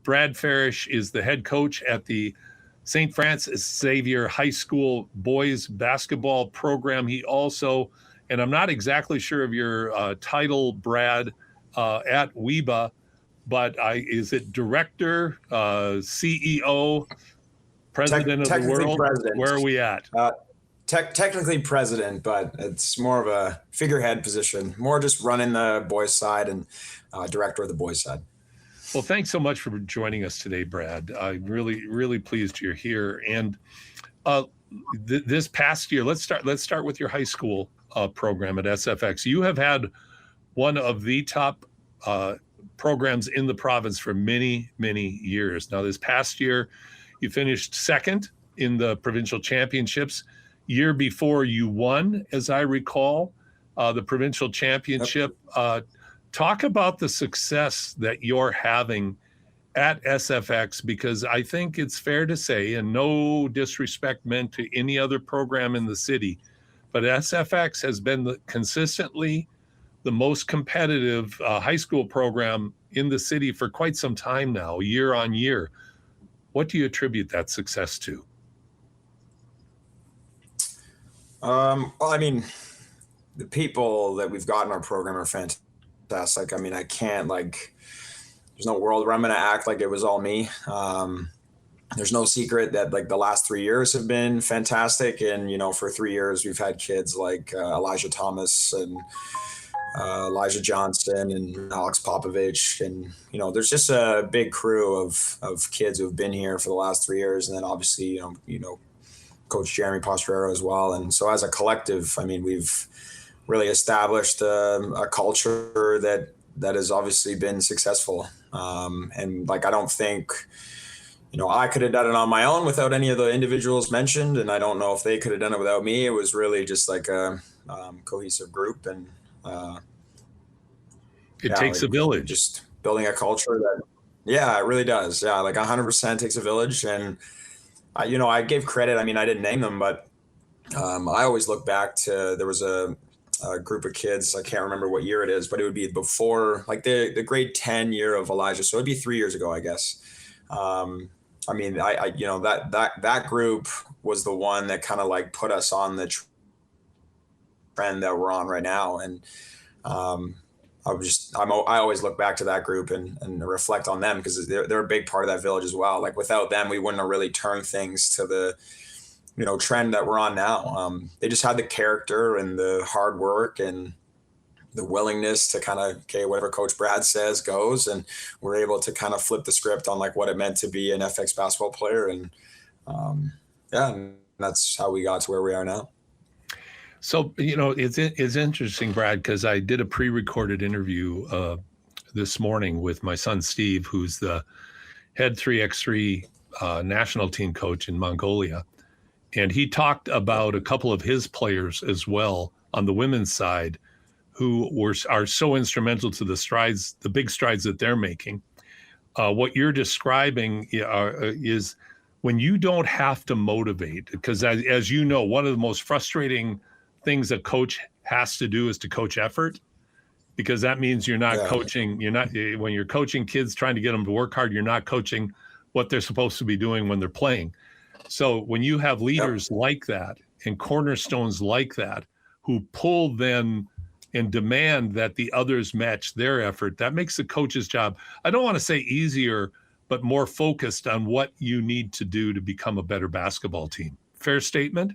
Brad Farish is the head coach at the St. Francis Xavier High School boys basketball program. He also, and I'm not exactly sure of your title, Brad, at WEBA, but is it director, CEO, president of the world? President. Where are we at? Technically president, but it's more of a figurehead position, more just running the boys side and director of the boys side. Well, thanks so much for joining us today, Brad. I'm really pleased you're here. And this past year, let's start with your high school program at SFX. You have had one of the top programs in the province for many years. Now, this past year, you finished second in the provincial championships. Year before, you won, as I recall, the provincial championship. Talk about the success that you're having at SFX, because I think it's fair to say, and no disrespect meant to any other program in the city, but SFX has been consistently the most competitive high school program in the city for quite some time now, year on year. What do you attribute that success to? Well, I mean, the people that we've got in our program are fantastic. I mean, I can't, there's no world where I'm going to act like it was all me. There's no secret that the last 3 years have been fantastic. And, for 3 years, we've had kids like Elijah Thomas and Elijah Johnson and Alex Popovich. And, there's just a big crew of kids who have been here for the last 3 years. And then obviously, Coach Jeremy Postrero as well. And so as a collective, I mean, we've really established a culture that has obviously been successful. And I don't think, I could have done it on my own without any of the individuals mentioned. And I don't know if they could have done it without me. It was really just a cohesive group. And it takes a village. Just building a culture it really does. Yeah, 100% takes a village. And, I gave credit. I mean, I didn't name them, but I always look back to, there was a group of kids. I can't remember what year it is, but it would be before the grade 10 year of Elijah. So it'd be 3 years ago, I guess. I mean, that group was the one that kind of put us on the trend that we're on right now. And I always look back to that group and reflect on them, because they're a big part of that village as well. Without them, we wouldn't have really turned things to the trend that we're on now. They just had the character and the hard work and the willingness to kind of, okay, whatever Coach Brad says goes. And we're able to kind of flip the script on what it meant to be an FX basketball player. And and that's how we got to where we are now. So, it's interesting, Brad, because I did a pre-recorded interview this morning with my son, Steve, who's the head 3x3 national team coach in Mongolia. And he talked about a couple of his players as well on the women's side who are so instrumental to the big strides that they're making. What you're describing is when you don't have to motivate, because as you know, one of the most frustrating things a coach has to do is to coach effort, because that means you're not coaching. When you're coaching kids, trying to get them to work hard, you're not coaching what they're supposed to be doing when they're playing. So when you have leaders like that and cornerstones like that who pull then and demand that the others match their effort, that makes the coach's job, I don't want to say easier, but more focused on what you need to do to become a better basketball team. Fair statement?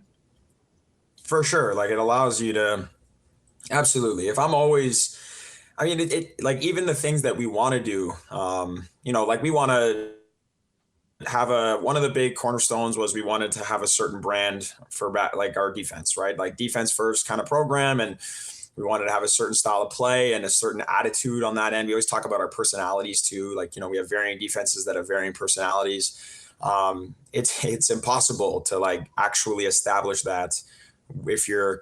For sure. It allows you to, absolutely. If I'm always, I mean, even the things that we want to do, we want to have one of the big cornerstones was we wanted to have a certain brand for our defense, right? Defense first kind of program. And we wanted to have a certain style of play and a certain attitude on that end. We always talk about our personalities too. We have varying defenses that have varying personalities. It's impossible to actually establish that if you're,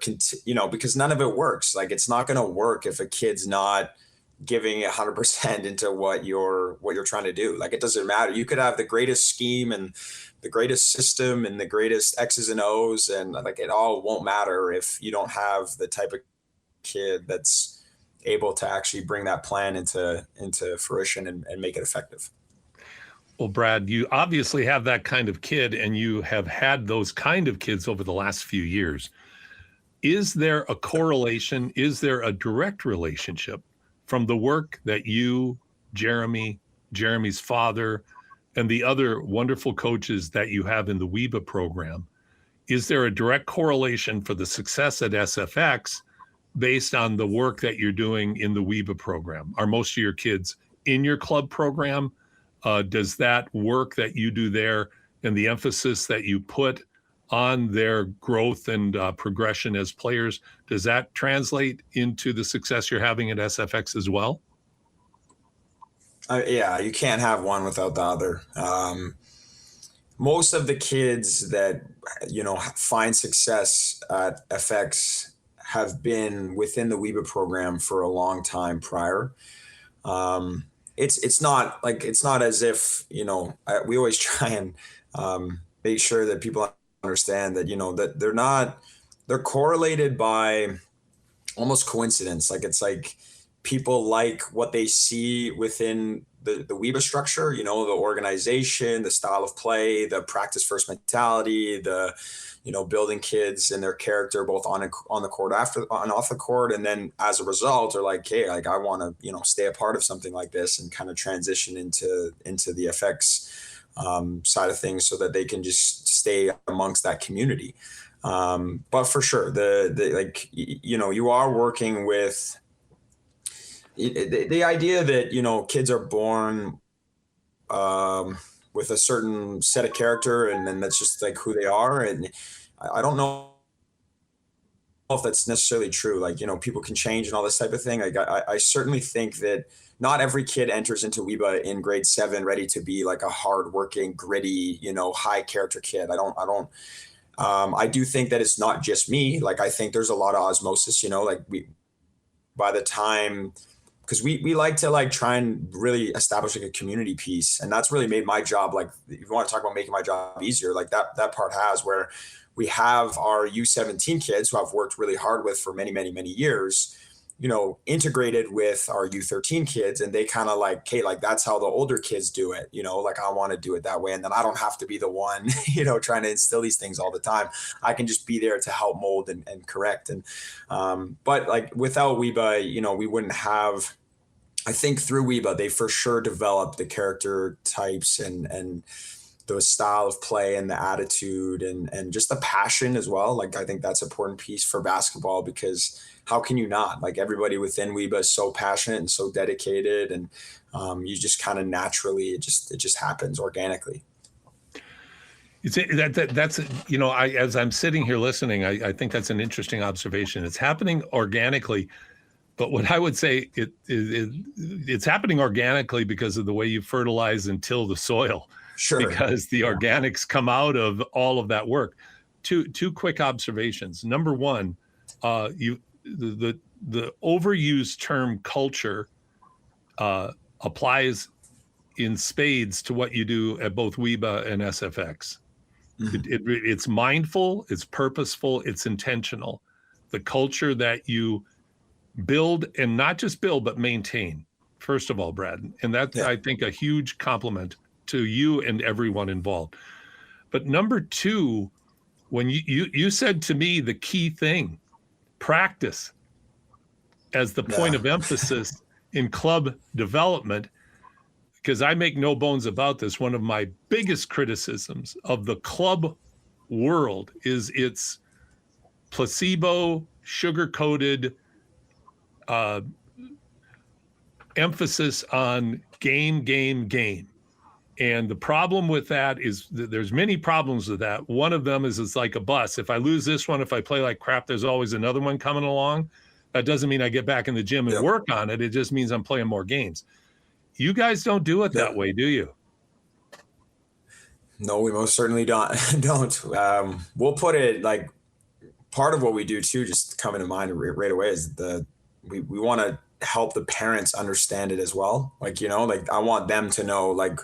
because none of it works. It's not going to work if a kid's not giving 100% into what you're trying to do. It doesn't matter. You could have the greatest scheme and the greatest system and the greatest X's and O's, and it all won't matter if you don't have the type of kid that's able to actually bring that plan into fruition and make it effective. Well, Brad, you obviously have that kind of kid, and you have had those kind of kids over the last few years. Is there a correlation? Is there a direct relationship from the work that you, Jeremy, Jeremy's father, and the other wonderful coaches that you have in the WEBA program? Is there a direct correlation for the success at SFX based on the work that you're doing in the WEBA program? Are most of your kids in your club program? Does that work that you do there and the emphasis that you put on their growth and progression as players, does that translate into the success you're having at SFX as well? Yeah, you can't have one without the other. Most of the kids that find success at FX have been within the WEBA program for a long time prior. It's not as if we always try and make sure that people understand that that they're correlated by almost coincidence. Like it's like people like what they see within the WEBA structure, the organization, the style of play, the practice first mentality, the building kids and their character both on the court and off the court. And then as a result, they're like, hey, like I want to stay a part of something like this and kind of transition into the FX side of things so that they can just stay amongst that community. But for sure, you are working with the idea that kids are born with a certain set of character, and then that's just like who they are. And I don't know if that's necessarily true. Like people can change and all this type of thing. Like I certainly think that not every kid enters into WEBA in grade 7 ready to be like a hardworking, gritty, high character kid. I do think that it's not just me. Like I think there's a lot of osmosis. By the time. Because we like to like try and really establish like a community piece. And that's really made my job, like if you want to talk about making my job easier, like that part has, where we have our U17 kids who I've worked really hard with for many, many, many years, integrated with our U13 kids. And they kind of like, okay, like that's how the older kids do it, like I want to do it that way. And then I don't have to be the one, trying to instill these things all the time. I can just be there to help mold and correct. And, but like without WEBA, we wouldn't have, I think through WEBA, they for sure developed the character types and the style of play and the attitude and just the passion as well. Like, I think that's an important piece for basketball, because how can you not? Like, everybody within WEBA is so passionate and so dedicated, and you just kind of naturally, it just happens organically. That's as I'm sitting here listening, I think that's an interesting observation. It's happening organically. But what I would say, it's happening organically because of the way you fertilize and till the soil. Sure. Because the organics come out of all of that work. Two quick observations. Number one, the overused term culture applies in spades to what you do at both WEBA and SFX. Mm-hmm. It's mindful, it's purposeful, it's intentional. The culture that you build, and not just build, but maintain, first of all, Brad. And that's, I think, a huge compliment to you and everyone involved. But number two, when you said to me the key thing, practice as the point of emphasis in club development, because I make no bones about this, one of my biggest criticisms of the club world is its placebo, sugar-coated emphasis on game. And the problem with that is there's many problems with that. One of them is it's like a bus. If I lose this one, if I play like crap, there's always another one coming along. That doesn't mean I get back in the gym and work on it. It just means I'm playing more games. You guys don't do it that way, do you? No, we most certainly don't. We'll put it like, part of what we do too, just coming to mind right away, is we want to help the parents understand it as well. Like, like I want them to know like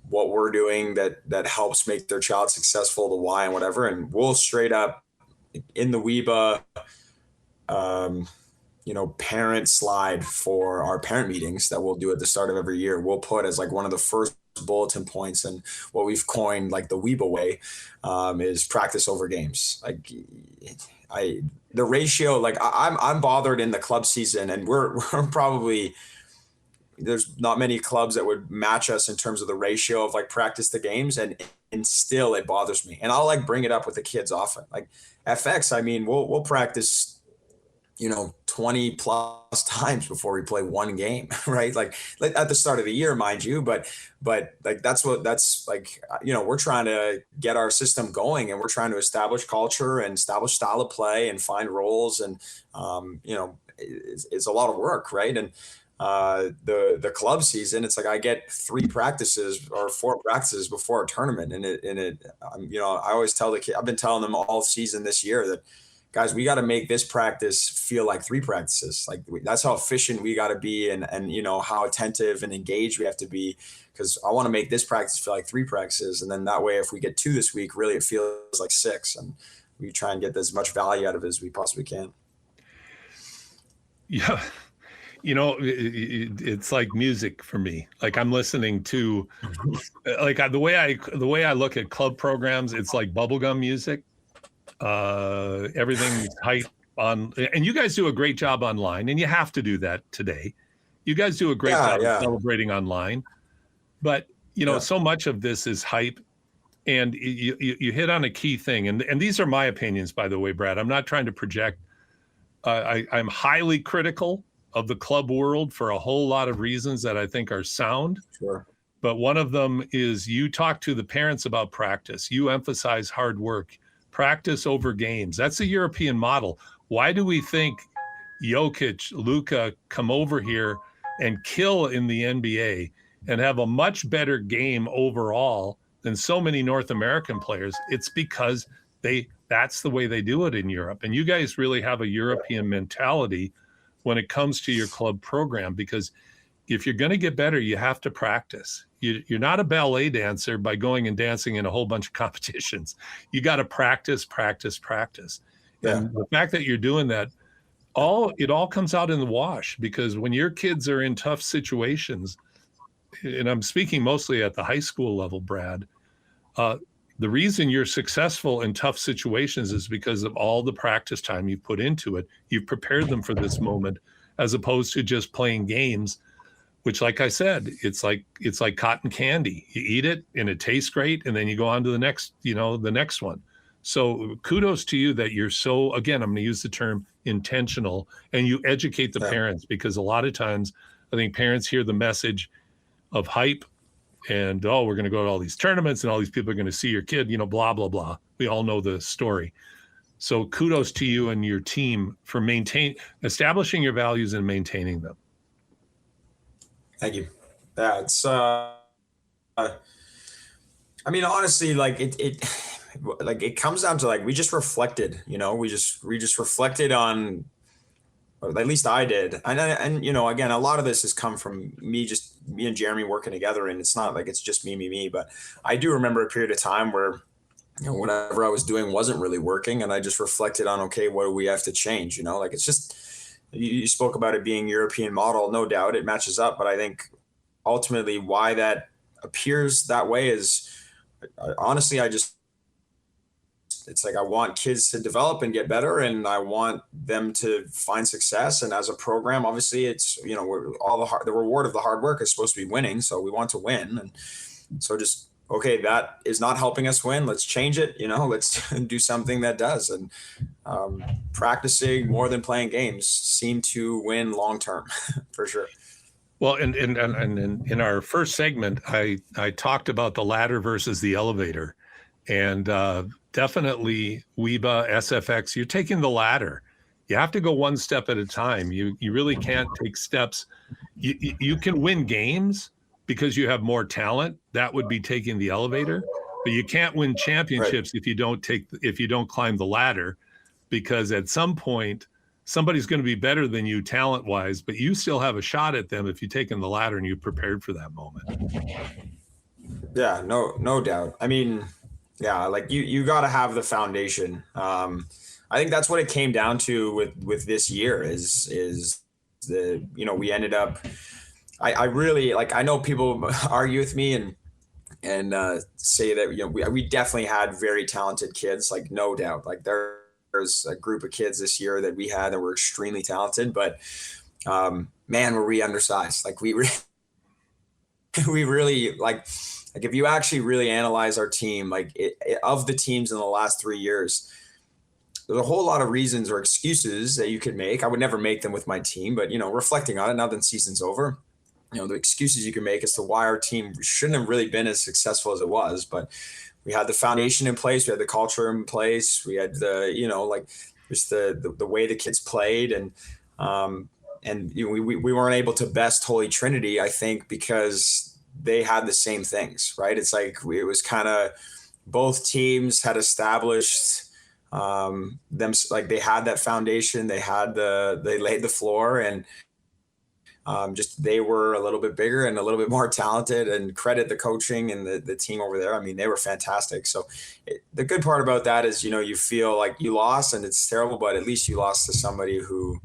what we're doing that helps make their child successful, the why and whatever. And we'll straight up in the WEBA, parent slide for our parent meetings that we'll do at the start of every year. We'll put as like one of the first bulletin points, and what we've coined like the WEBA way, is practice over games. Like the ratio, like I'm bothered in the club season, and we're probably, there's not many clubs that would match us in terms of the ratio of like practice to games, and still it bothers me. And I'll like bring it up with the kids often. Like FX, I mean, we'll practice 20 plus times before we play one game, right? Like at the start of the year, mind you, but like that's like, we're trying to get our system going, and we're trying to establish culture and establish style of play and find roles. And, it's a lot of work, right? And, the club season, it's like I get 3 practices or 4 practices before a tournament. And I always tell the kid, I've been telling them all season this year that, guys, we got to make this practice feel like 3 practices. Like that's how efficient we got to be, and how attentive and engaged we have to be, because I want to make this practice feel like 3 practices. And then that way, if we get 2 this week, really it feels like 6, and we try and get as much value out of it as we possibly can. Yeah. It's like music for me. Like I'm listening to, like the way I look at club programs, it's like bubblegum music. Everything's hype on, and you guys do a great job online, and you have to do that today. You guys do a great job of celebrating online, but so much of this is hype, and you hit on a key thing. And these are my opinions, by the way, Brad. I'm not trying to project. I'm highly critical of the club world for a whole lot of reasons that I think are sound. Sure. But one of them is you talk to the parents about practice. You emphasize hard work, practice over games. That's a European model. Why do we think Jokic, Luka come over here and kill in the NBA and have a much better game overall than so many North American players? It's because that's the way they do it in Europe. And you guys really have a European mentality when it comes to your club program, because if you're going to get better, you have to practice. You're not a ballet dancer by going and dancing in a whole bunch of competitions. You got to practice. Yeah. And the fact that you're doing that, it all comes out in the wash, because when your kids are in tough situations, and I'm speaking mostly at the high school level, Brad, the reason you're successful in tough situations is because of all the practice time you've put into it. You've prepared them for this moment, as opposed to just playing games, which, like I said, it's like cotton candy. You eat it and it tastes great, and then you go on to the next one. So kudos to you that you're so, again, I'm going to use the term intentional, and you educate the parents, because a lot of times I think parents hear the message of hype and, we're going to go to all these tournaments and all these people are going to see your kid, blah, blah, blah. We all know the story. So kudos to you and your team for establishing your values and maintaining them. Thank you. Yeah, it's, honestly, like it comes down to, like, we just reflected, we just reflected on, or at least I did. And again, a lot of this has come from me and Jeremy working together, and it's not like it's just me, but I do remember a period of time where, whatever I was doing wasn't really working. And I just reflected on, okay, what do we have to change? Like, it's just, you spoke about it being European model, no doubt it matches up. But I think ultimately why that appears that way is, honestly, it's like I want kids to develop and get better, and I want them to find success. And as a program, obviously, it's the reward of the hard work is supposed to be winning. So we want to win, and so just, okay, that is not helping us win. Let's change it. Let's do something that does. And practicing more than playing games seem to win long term, for sure. Well, and in our first segment, I talked about the ladder versus the elevator, and definitely WEBA, SFX, you're taking the ladder. You have to go one step at a time. You really can't take steps. You can win games because you have more talent. That would be taking the elevator, but you can't win championships if you don't climb the ladder, because at some point somebody's going to be better than you talent wise, but you still have a shot at them if you've taken the ladder and you've prepared for that moment. Yeah, no doubt. Yeah, like you got to have the foundation. I think that's what it came down to with this year is we ended up, I really, like, I know people argue with me, and and say that, you know, we definitely had very talented kids, like no doubt. Like there's a group of kids this year that we had that were extremely talented, but man, were we undersized. Like we really like if you actually really analyze our team, like of the teams in the last 3 years, there's a whole lot of reasons or excuses that you could make. I would never make them with my team, but, you know, reflecting on it now that the season's over, you know, the excuses you can make as to why our team shouldn't have really been as successful as it was. But we had the foundation in place, we had the culture in place, we had the, you know, like just the way the kids played, and you know, we weren't able to best Holy Trinity, I think, because they had the same things, right? It's like it was kind of both teams had established them, like they had that foundation, they laid the floor, and just they were a little bit bigger and a little bit more talented, and credit the coaching and the team over there. I mean, they were fantastic. So the good part about that is, you know, you feel like you lost and it's terrible, but at least you lost to somebody who,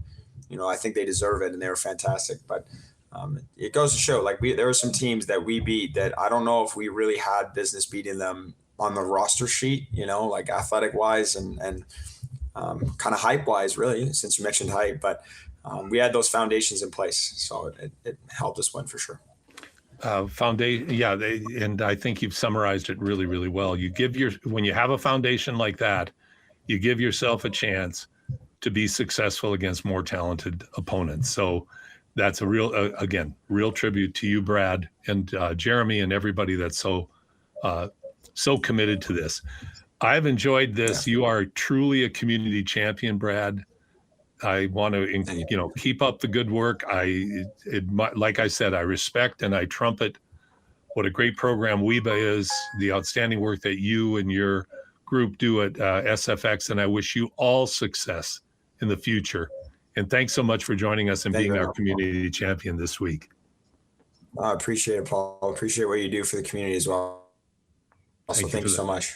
you know, I think they deserve it and they were fantastic. But it goes to show, like there were some teams that we beat that I don't know if we really had business beating them on the roster sheet, you know, like athletic wise and kind of hype wise, really, since you mentioned hype. But we had those foundations in place, so it helped us win for sure. Foundation, yeah, and I think you've summarized it really, really well. When you have a foundation like that, you give yourself a chance to be successful against more talented opponents. So that's a real, again, real tribute to you, Brad, and Jeremy, and everybody that's so committed to this. I've enjoyed this. You are truly a community champion, Brad. I want to, you know, keep up the good work. Like I said, I respect and I trumpet what a great program WEBA is, the outstanding work that you and your group do at SFX, and I wish you all success in the future. And thanks so much for joining us and being our community champion this week. I appreciate it, Paul. I appreciate what you do for the community as well. Also, thank you so much.